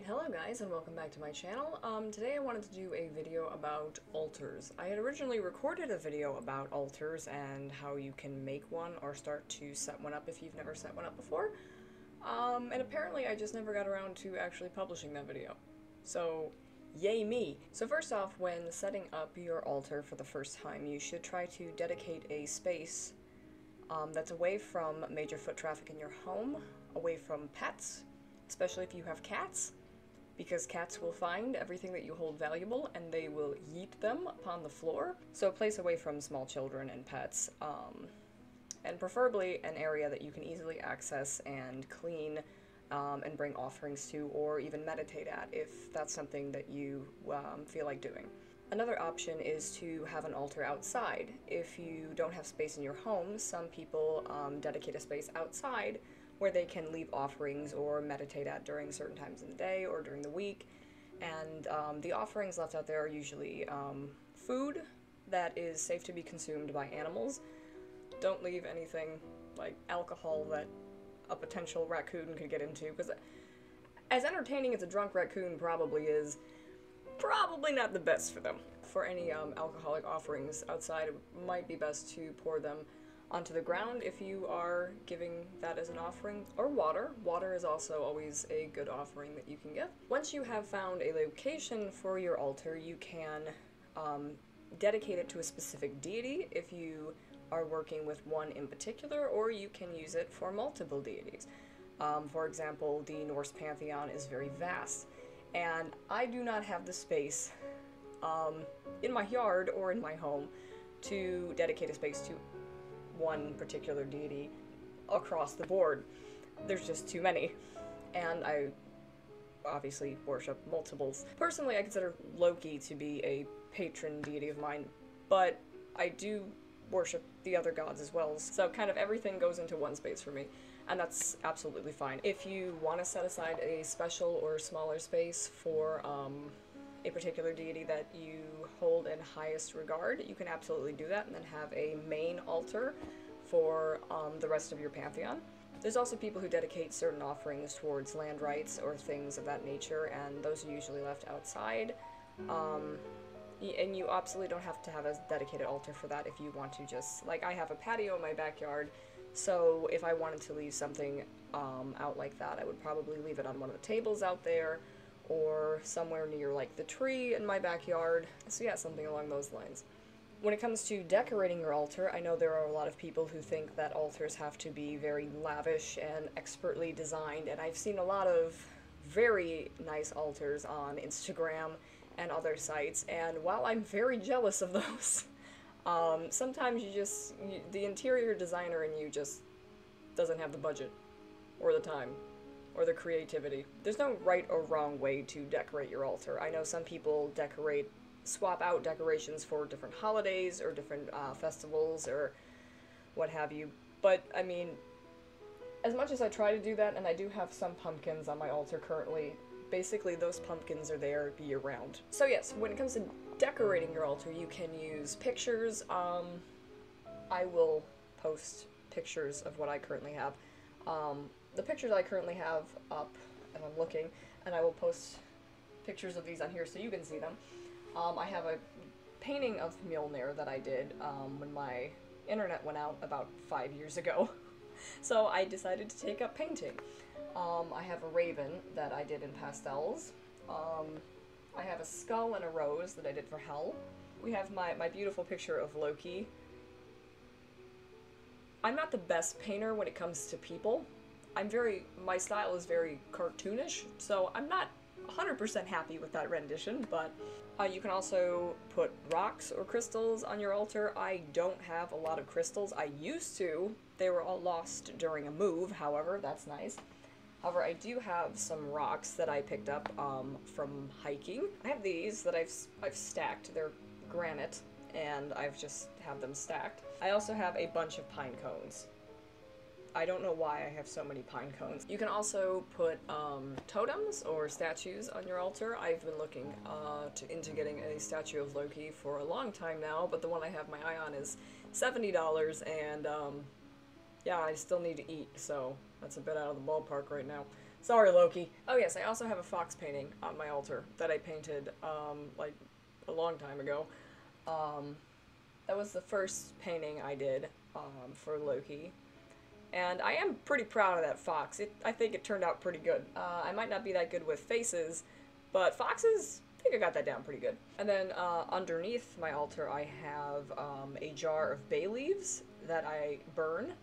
Hello guys and welcome back to my channel. Today I wanted to do a video about altars. I had originally recorded a video about altars and how you can make one or start to set one up if you've never set one up before. And apparently I just never got around to actually publishing that video. So, yay me! So first off, when setting up your altar for the first time, you should try to dedicate a space that's away from major foot traffic in your home, away from pets, especially if you have cats, because cats will find everything that you hold valuable and they will yeet them upon the floor. So a place away from small children and pets, and preferably an area that you can easily access and clean and bring offerings to, or even meditate at if that's something that you feel like doing. Another option is to have an altar outside. If you don't have space in your home, some people dedicate a space outside where they can leave offerings or meditate at during certain times in the day or during the week. And the offerings left out there are usually food that is safe to be consumed by animals. Don't leave anything like alcohol that a potential raccoon could get into, because as entertaining as a drunk raccoon probably is, probably not the best for them. For any alcoholic offerings outside, it might be best to pour them onto the ground if you are giving that as an offering, or water. Water is also always a good offering that you can give. Once you have found a location for your altar, you can dedicate it to a specific deity if you are working with one in particular, or you can use it for multiple deities. For example, the Norse pantheon is very vast, and I do not have the space in my yard or in my home to dedicate a space to one particular deity across the board. There's just too many, and I obviously worship multiples. Personally, I consider Loki to be a patron deity of mine, but I do worship the other gods as well, so kind of everything goes into one space for me, and that's absolutely fine. If you want to set aside a special or smaller space for a particular deity that you hold in highest regard, you can absolutely do that and then have a main altar for the rest of your pantheon. There's also people who dedicate certain offerings towards land rights or things of that nature, and those are usually left outside. And you absolutely don't have to have a dedicated altar for that if you want to just, like, I have a patio in my backyard, so if I wanted to leave something out like that, I would probably leave it on one of the tables out there, or somewhere near, like, the tree in my backyard. So yeah, something along those lines. When it comes to decorating your altar, I know there are a lot of people who think that altars have to be very lavish and expertly designed, and I've seen a lot of very nice altars on Instagram and other sites, and while I'm very jealous of those, sometimes the interior designer in you just doesn't have the budget, or the time, or the creativity. There's no right or wrong way to decorate your altar. I know some people swap out decorations for different holidays, or different festivals, or what have you, but I mean, as much as I try to do that, and I do have some pumpkins on my altar currently, basically those pumpkins are there year-round. So yes, when it comes to decorating your altar, you can use pictures. I will post pictures of what I currently have. The pictures I currently have up, and I'm looking, and I will post pictures of these on here so you can see them. I have a painting of Mjolnir that I did when my internet went out about 5 years ago. So I decided to take up painting. I have a raven that I did in pastels. I have a skull and a rose that I did for Hell. We have my beautiful picture of Loki. I'm not the best painter when it comes to people. My style is very cartoonish, so I'm not 100% happy with that rendition, but you can also put rocks or crystals on your altar. I don't have a lot of crystals. I used to. They were all lost during a move, however, that's nice. However, I do have some rocks that I picked up from hiking. I have these that I've stacked. They're granite, and I've just have them stacked. I also have a bunch of pine cones. I don't know why I have so many pine cones. You can also put totems or statues on your altar. I've been looking into getting a statue of Loki for a long time now, but the one I have my eye on is $70, and yeah, I still need to eat, so that's a bit out of the ballpark right now. Sorry, Loki. Oh yes, I also have a fox painting on my altar that I painted, like, a long time ago. Um, that was the first painting I did, for Loki. And I am pretty proud of that fox. I think it turned out pretty good. I might not be that good with faces, but foxes, I think I got that down pretty good. And then underneath my altar, I have a jar of bay leaves that I burn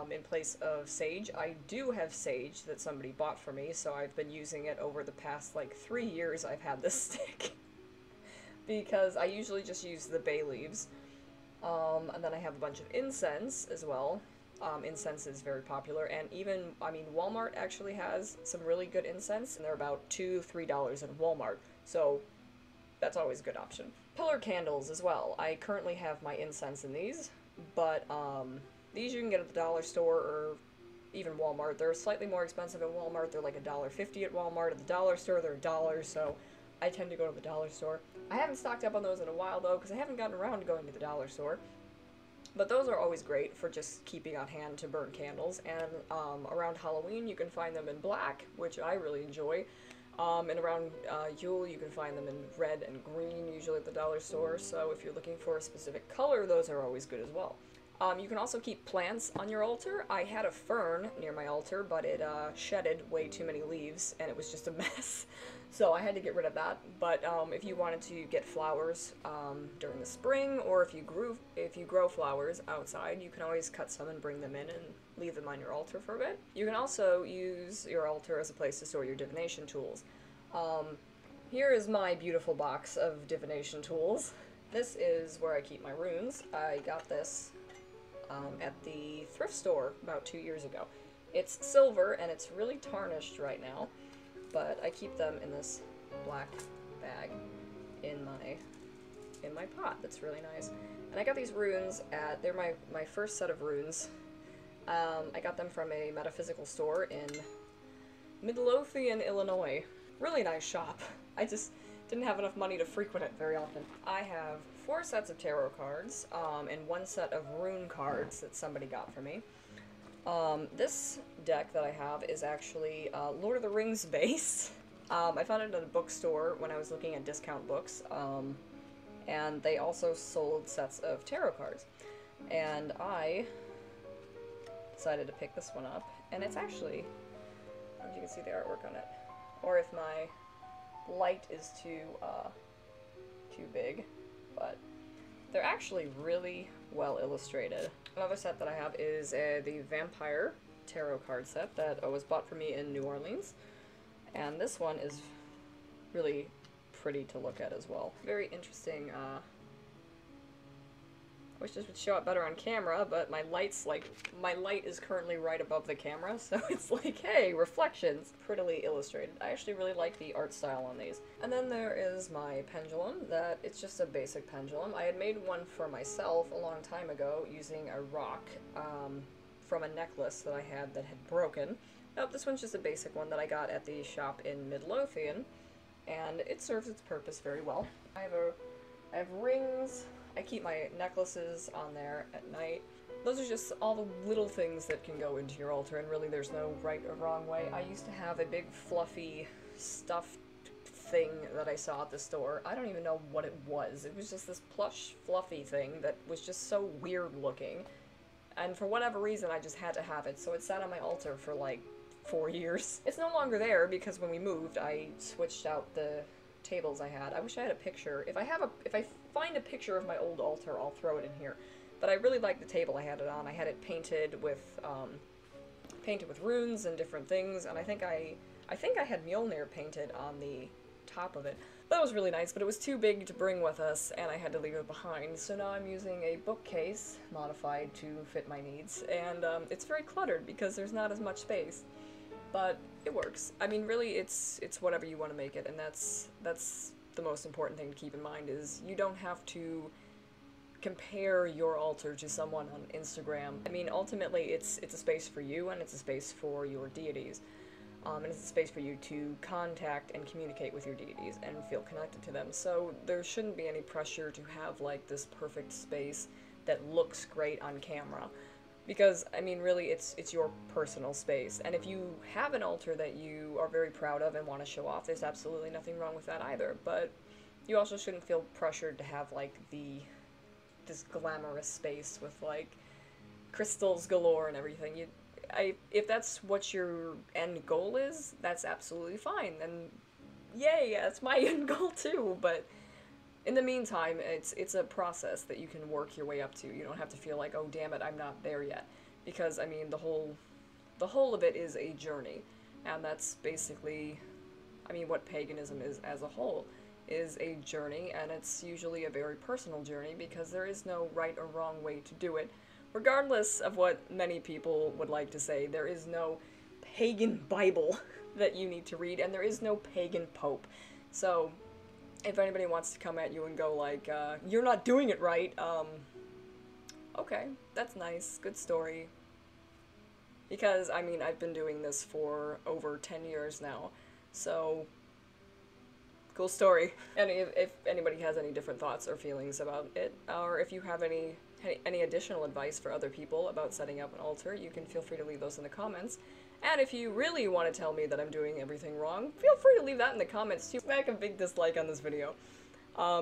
in place of sage. I do have sage that somebody bought for me, so I've been using it over the past like 3 years I've had this stick. Because I usually just use the bay leaves. And then I have a bunch of incense as well. Incense is very popular, and even, I mean, Walmart actually has some really good incense, and they're about $2–3 in Walmart, so that's always a good option. Pillar candles as well. I currently have my incense in these, but these you can get at the dollar store or even Walmart. They're slightly more expensive at Walmart. They're like $1.50 at Walmart. At the dollar store, they're $1, so I tend to go to the dollar store. I haven't stocked up on those in a while, though, because I haven't gotten around to going to the dollar store. But those are always great for just keeping on hand to burn candles, and around Halloween you can find them in black, which I really enjoy, and around Yule you can find them in red and green, usually at the dollar store, so if you're looking for a specific color, those are always good as well. You can also keep plants on your altar. I had a fern near my altar, but it shedded way too many leaves, and it was just a mess. So I had to get rid of that. But if you wanted to get flowers during the spring, or if you grow flowers outside, you can always cut some and bring them in and leave them on your altar for a bit. You can also use your altar as a place to store your divination tools. Here is my beautiful box of divination tools. This is where I keep my runes. I got this at the thrift store about 2 years ago. It's silver and it's really tarnished right now, but I keep them in this black bag in my pot. That's really nice. And I got these runes they're my first set of runes. I got them from a metaphysical store in Midlothian, Illinois. Really nice shop. I just didn't have enough money to frequent it very often. I have 4 sets of tarot cards, and 1 set of rune cards that somebody got for me. This deck that I have is actually Lord of the Rings based. I found it at a bookstore when I was looking at discount books, and they also sold sets of tarot cards. And I decided to pick this one up, and it's actually, I don't know if you can see the artwork on it, or if my light is too big, but they're actually really well illustrated. Another set that I have is the Vampire Tarot card set that was bought for me in New Orleans, and this one is really pretty to look at as well. Very interesting. I wish this would show up better on camera, but my light is currently right above the camera, so it's like, hey, reflections. Prettily illustrated. I actually really like the art style on these. And then there is my pendulum. It's just a basic pendulum. I had made one for myself a long time ago using a rock from a necklace that I had that had broken. Nope, this one's just a basic one that I got at the shop in Midlothian, and it serves its purpose very well. I have rings. I keep my necklaces on there at night. Those are just all the little things that can go into your altar, and really there's no right or wrong way. I used to have a big fluffy stuffed thing that I saw at the store. I don't even know what it was. It was just this plush fluffy thing that was just so weird looking. And for whatever reason I just had to have it, so it sat on my altar for like 4 years. It's no longer there because when we moved I switched out the tables I had. I wish I had a picture. If I find a picture of my old altar, I'll throw it in here. But I really like the table I had it on. I had it painted with runes and different things, and I think I had Mjolnir painted on the top of it. That was really nice, but it was too big to bring with us, and I had to leave it behind. So now I'm using a bookcase modified to fit my needs, and it's very cluttered because there's not as much space. But it works. I mean, really, it's whatever you want to make it, and that's the most important thing to keep in mind, is you don't have to compare your altar to someone on Instagram. I mean, ultimately, it's a space for you, and it's a space for your deities. And it's a space for you to contact and communicate with your deities and feel connected to them. So there shouldn't be any pressure to have, like, this perfect space that looks great on camera. Because, I mean, really, it's your personal space. And if you have an altar that you are very proud of and want to show off, there's absolutely nothing wrong with that either. But you also shouldn't feel pressured to have, like, this glamorous space with, like, crystals galore and everything. If that's what your end goal is, that's absolutely fine. And yay, that's my end goal too. But in the meantime, it's a process that you can work your way up to. You don't have to feel like, oh damn it, I'm not there yet, because I mean the whole of it is a journey, and that's basically, I mean, what paganism is as a whole is a journey, and it's usually a very personal journey because there is no right or wrong way to do it. Regardless of what many people would like to say, there is no pagan Bible that you need to read, and there is no pagan pope. So if anybody wants to come at you and go like, you're not doing it right, okay, that's nice, good story. Because, I mean, I've been doing this for over 10 years now, so, cool story. And if anybody has any different thoughts or feelings about it, or if you have any additional advice for other people about setting up an altar, you can feel free to leave those in the comments. And if you really want to tell me that I'm doing everything wrong, feel free to leave that in the comments too. Smack a big dislike on this video,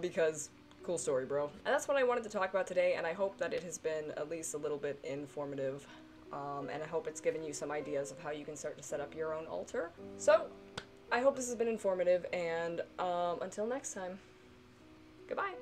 because cool story, bro. And that's what I wanted to talk about today, and I hope that it has been at least a little bit informative, and I hope it's given you some ideas of how you can start to set up your own altar. So, I hope this has been informative, and until next time, goodbye.